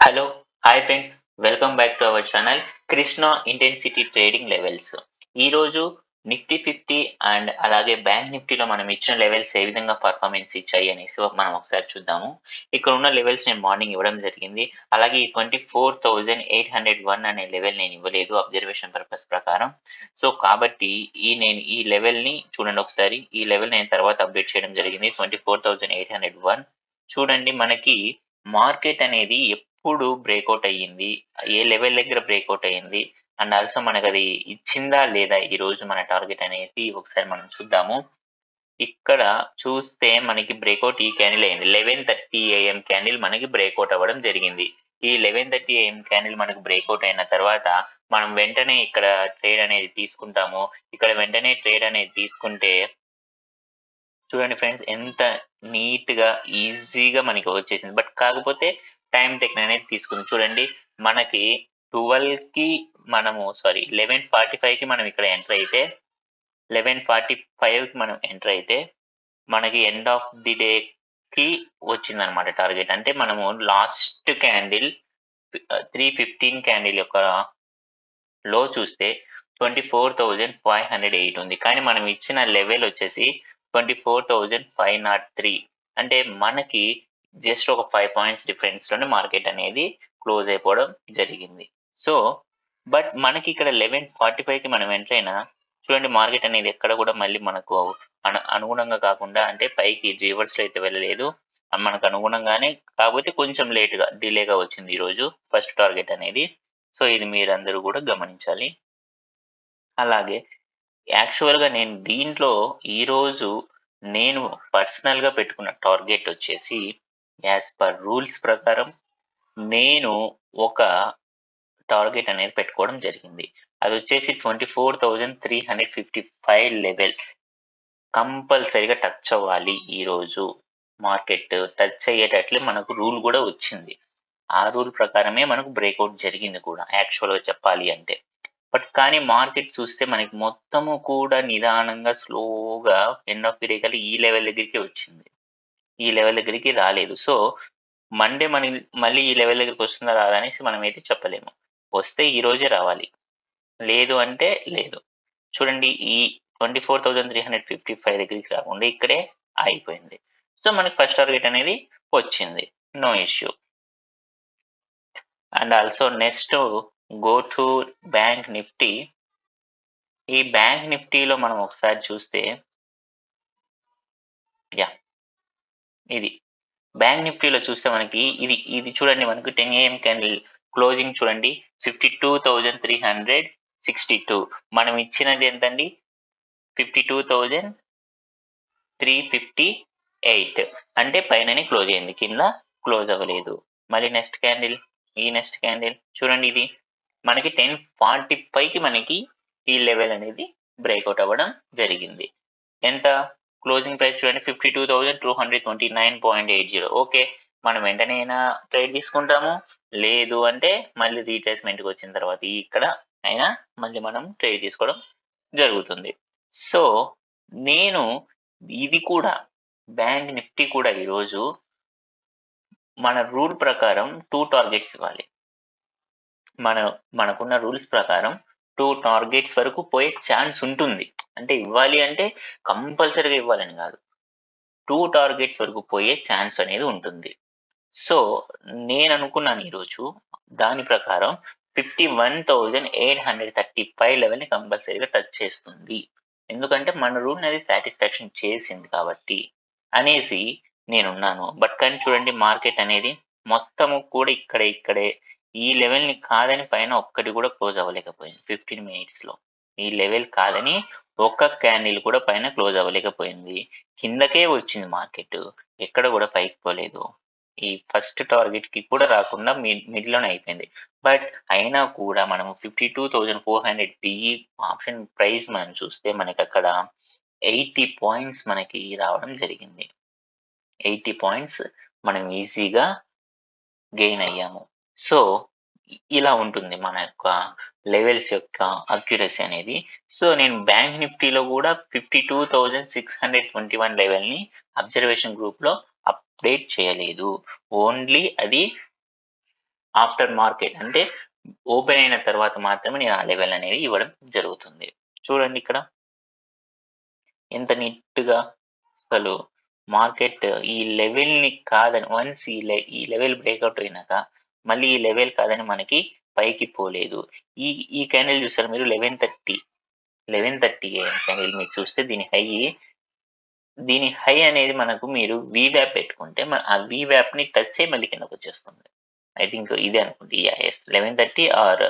Hello! Hi friends. Welcome back to our channel Krishna intensity trading levels. ఈరోజు Nifty 50 and అలాగే bank నిఫ్టీలో మనం ఇచ్చిన లెవెల్స్ ఏ విధంగా పర్ఫార్మెన్స్ ఇచ్చాయి అనేసి మనం ఒకసారి చూద్దాము. ఇక్కడ ఉన్న లెవెల్స్ నేను మార్నింగ్ ఇవ్వడం జరిగింది. అలాగే ఈ 24,801 అనే లెవెల్ నేను ఇవ్వలేదు అబ్జర్వేషన్ పర్పస్ ప్రకారం. సో, కాబట్టి నేను ఈ లెవెల్‌ని చూడండి ఒకసారి. ఈ లెవెల్ నేను తర్వాత అప్డేట్ చేయడం జరిగింది. 24,801 చూడండి మనకి మార్కెట్ అనేది ఎప్పుడు బ్రేకౌట్ అయ్యింది? ఏ లెవెల్ దగ్గర బ్రేకౌట్ అయింది? అండ్ ఆల్సో మనకది ఇచ్చిందా లేదా ఈరోజు మన టార్గెట్ అనేది ఒకసారి మనం చూద్దాము. ఇక్కడ చూస్తే మనకి బ్రేకౌట్ ఈ క్యాండిల్ అయింది. 11:30 ఏఎం క్యాండిల్ మనకి బ్రేకౌట్ అవ్వడం జరిగింది. ఈ 11:30 ఏఎం క్యాండిల్ మనకు బ్రేకౌట్ అయిన తర్వాత మనం వెంటనే ఇక్కడ ట్రేడ్ అనేది తీసుకుంటాము. ఇక్కడ వెంటనే ట్రేడ్ అనేది తీసుకుంటే చూడండి ఫ్రెండ్స్ ఎంత నీట్‌గా, ఈజీగా మనకి వచ్చేసింది. బట్ కాకపోతే టైమ్ టేకెన్ అనేది తీసుకుంది. చూడండి మనకి 12కి మనము 11:45కి మనం ఇక్కడ ఎంటర్ అయితే 11:45కి మనం ఎంటర్ అయితే మనకి ఎండ్ ఆఫ్ ది డేకి వచ్చిందనమాట టార్గెట్. అంటే మనము లాస్ట్ క్యాండిల్ 3:15 క్యాండిల్ యొక్క లో చూస్తే 24,508 ఉంది. కానీ మనం ఇచ్చిన లెవెల్ వచ్చేసి 24,503 అంటే మనకి జస్ట్ ఒక 5 పాయింట్స్ డిఫరెన్స్‌లోనే మార్కెట్ అనేది క్లోజ్ అయిపోవడం జరిగింది. సో, బట్ మనకి ఇక్కడ 11:45కి మనం ఎంటర్ అయినా చూడండి మార్కెట్ అనేది ఎక్కడ కూడా మళ్ళీ మనకు అనుగుణంగా కాకుండా అంటే పైకి రివర్స్‌లో అయితే వెళ్ళలేదు. మనకు అనుగుణంగానే కాకపోతే కొంచెం లేట్‌గా డిలేగా వచ్చింది ఈరోజు ఫస్ట్ టార్గెట్ అనేది. సో, ఇది మీరందరూ కూడా గమనించాలి. అలాగే యాక్చువల్‌గా నేను దీంట్లో ఈరోజు నేను పర్సనల్‌గా పెట్టుకున్న టార్గెట్ వచ్చేసి యాస్ పర్ రూల్స్ ప్రకారం నేను ఒక టార్గెట్ అనేది పెట్టుకోవడం జరిగింది. అదొచ్చేసి 24,355 లెవెల్ కంపల్సరీగా టచ్ అవ్వాలి ఈరోజు. మార్కెట్ టచ్ అయ్యేటట్లే మనకు రూల్ గూడా వచ్చింది. ఆ రూల్ ప్రకారమే మనకు బ్రేకౌట్ జరిగింది కూడా యాక్చువల్‌గా చెప్పాలి అంటే. బట్ కానీ మార్కెట్ చూస్తే మనకి మొత్తము కూడా నిదానంగా స్లోగా ఎండ్ ఆఫ్ ది డే కల్లా ఈ లెవెల్ దగ్గరికే వచ్చింది. ఈ లెవెల్ దగ్గరికి రాలేదు. సో, మండే మళ్ళీ ఈ లెవెల్ దగ్గరికి వస్తుందా రాదా అనేసి మనమైతే చెప్పలేము. వస్తే ఈ రోజే రావాలి. లేదు అంటే లేదు. చూడండి ఈ 24,355 దగ్గరికి రాకుండా ఇక్కడే ఆగిపోయింది. సో, మనకి ఫస్ట్ టార్గెట్ అనేది వచ్చింది. No issue. And also next go to bank Nifty. ఈ బ్యాంక్ నిఫ్టీలో మనం ఒకసారి చూస్తే యాహ్! ఇది. బ్యాంక్ నిఫ్టీలో చూస్తే మనకి ఇది చూడండి మనకు 10 ఏఎం క్యాండిల్ క్లోజింగ్ చూడండి 52,362 మనం ఇచ్చినది ఎంతండి? 52,358 అంటే పైననే క్లోజ్ అయింది. కింద క్లోజ్ అవ్వలేదు. మళ్ళీ నెక్స్ట్ క్యాండిల్ చూడండి ఇది మనకి 10:45కి మనకి ఈ లెవెల్ అనేది బ్రేకౌట్ అవ్వడం జరిగింది. ఎంత? క్లోజింగ్ ప్రైస్ చూడండి 52,229.80 ఓకే. మనం వెంటనే అయినా ట్రేడ్ తీసుకుంటాము. లేదు అంటే మళ్ళీ రీట్రేస్‌మెంట్‌కి వచ్చిన తర్వాత ఇక్కడ అయినా మళ్ళీ మనం ట్రేడ్ తీసుకోవడం జరుగుతుంది. సో, నేను ఇది కూడా బ్యాంక్ నిఫ్టీ కూడా ఈరోజు మన రూల్ ప్రకారం 2 టార్గెట్స్ ఇవ్వాలి. మన మనకున్న రూల్స్ ప్రకారం 2 టార్గెట్స్ వరకు పోయే ఛాన్స్ ఉంటుంది. అంటే ఇవ్వాలి అంటే కంపల్సరీగా ఇవ్వాలని కాదు. 2 టార్గెట్స్ వరకు పోయే ఛాన్స్ అనేది ఉంటుంది. సో, నేననుకున్నాను ఈరోజు దాని ప్రకారం 51,835 లెవెల్‌ని కంపల్సరీగా టచ్ చేస్తుంది. ఎందుకంటే మన రూల్‌ని అది సాటిస్ఫాక్షన్ చేసింది కాబట్టి అనేసి నేనున్నాను. బట్ కానీ చూడండి మార్కెట్ అనేది మొత్తము కూడా ఇక్కడే ఈ లెవెల్‌ని కాదని పైన ఒక్కటి కూడా క్లోజ్ అవ్వలేకపోయింది 15 మినిట్స్‌లో. ఈ లెవెల్ కాదని ఒక్క క్యాండిల్ కూడా పైన క్లోజ్ అవ్వలేకపోయింది. కిందకే వచ్చింది మార్కెట్. ఎక్కడ కూడా పైకి పోలేదు. ఈ ఫస్ట్ టార్గెట్‌కి కూడా రాకుండా మిడిల్‌లోనే అయిపోయింది. బట్ అయినా కూడా మనము 52,400 పిఈ ఆప్షన్ ప్రైస్ మనం చూస్తే మనకక్కడ 80 పాయింట్స్ మనకి రావడం జరిగింది. 80 పాయింట్స్ మనం ఈజీగా గెయిన్ అయ్యాము. సో, ఇలా ఉంటుంది మన యొక్క లెవెల్స్ యొక్క అక్యురసీ అనేది. సో, నేను బ్యాంక్ నిఫ్టీలో గూడా 52,621 లెవెల్‌ని అబ్జర్వేషన్ గ్రూప్‌లో అప్డేట్ చేయలేదు. ఓన్లీ అది ఆఫ్టర్ మార్కెట్ అంటే ఓపెన్ అయిన తర్వాత మాత్రమే నేను ఆ లెవెల్ అనేది ఇవ్వడం జరుగుతుంది. చూడండి ఇక్కడ ఎంత నీట్‌గా అసలు మార్కెట్ ఈ లెవెల్‌ని కాదని వన్స్ ఈ లెవెల్ బ్రేకౌట్ అయినాక మళ్ళీ ఈ లెవెల్ కాదని మనకి పైకి పోలేదు. ఈ ఈ క్యాండిల్ చూసారా మీరు 11:30 క్యాండిల్ మీరు చూస్తే దీని హై అనేది మనకు మీరు వీవ్యాప్ పెట్టుకుంటే ఆ వీవ్యాప్‌ని టచ్ అయ్యి మళ్ళీ కిందకొచ్చేస్తుంది. ఐ థింక్ ఇదే అనుకుంటా. యెస్ 11:30 ఆర్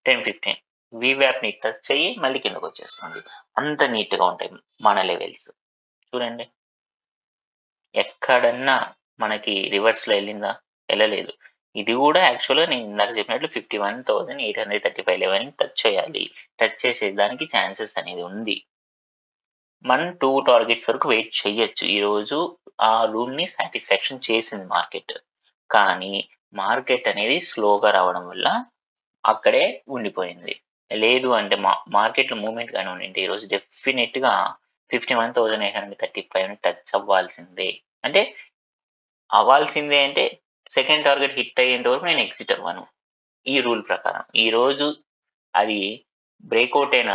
10:15 వీవ్యాప్‌ని టచ్ అయ్యి మళ్ళీ కిందకొచ్చేస్తుంది. అంత నీట్‌గా ఉంటాయి మన లెవెల్స్. చూడండి. ఎక్కడన్నా మనకి రివర్స్‌లో ఎళ్ళిందా? ఎళ్ళలేదు. ఇది గూడా యాక్చువల్‌గా నేను ఇందాక చెప్పినట్లు 51,835 లెవెల్‌ని టచ్ చేయాలి. టచ్ చేసేదానికి ఛాన్సెస్ అనేది ఉంది. మనం 2 టార్గెట్స్ వరకు వెయిట్ చెయ్యొచ్చు. ఈరోజు ఆ రూల్‌ని సాటిస్ఫాక్షన్ చేసింది మార్కెట్. కానీ మార్కెట్ అనేది స్లోగా రావడం వల్ల అక్కడే ఉండిపోయింది. లేదు అంటే మార్కెట్‌లో మూవ్‌మెంట్ గాని ఉండింటే ఈరోజు డెఫినిట్‌గా 51,835ని టచ్ అవ్వాల్సిందే. అంటే అవ్వాల్సిందే అంటే సెకండ్ టార్గెట్ హిట్ అయ్యేంత వరకు నేను ఎగ్జిట్ అవ్వను. ఈ రూల్ ప్రకారం. ఈరోజు అది బ్రేకౌట్ అయిన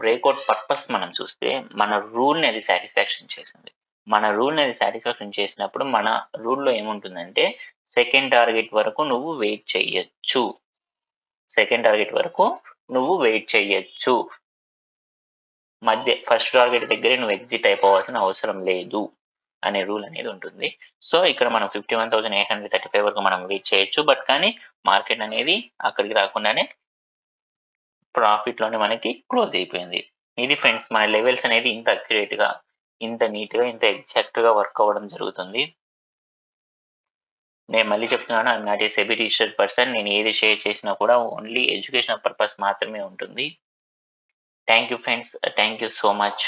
బ్రేకౌట్ పర్పస్ మనం చూస్తే మన రూల్‌ని అది సాటిస్ఫాక్షన్ చేసింది. మన రూల్‌ని అది సాటిస్ఫాక్షన్ చేసినప్పుడు మన రూల్‌లో ఏముంటుందంటే సెకండ్ టార్గెట్ వరకు నువ్వు వెయిట్ చెయ్యొచ్చు. సెకండ్ టార్గెట్ వరకు నువ్వు వెయిట్ చెయ్యొచ్చు. ఫస్ట్ టార్గెట్ దగ్గరే నువ్వు ఎగ్జిట్ అయిపోవాల్సిన అవసరం లేదు అనే రూల్ అనేది ఉంటుంది. సో, ఇక్కడ మనం 51,835 వరకు మనం వెయిట్ చేయొచ్చు. బట్ కానీ మార్కెట్ అనేది అక్కడికి రాకుండానే ప్రాఫిట్‌లోనే మనకి క్లోజ్ అయిపోయింది. ఇది ఫ్రెండ్స్ మన లెవెల్స్ అనేది ఇంత అక్యురేట్‌గా, ఇంత నీట్‌గా, ఇంత ఎగ్జాక్ట్‌గా వర్క్ అవ్వడం జరుగుతుంది. నేను మళ్ళీ చెప్తున్నాను I'm not a SEBI registered person. నేను ఏది షేర్ చేసినా కూడా ఓన్లీ ఎడ్యుకేషనల్ పర్పస్ మాత్రమే ఉంటుంది. Thank you friends. Thank you so much.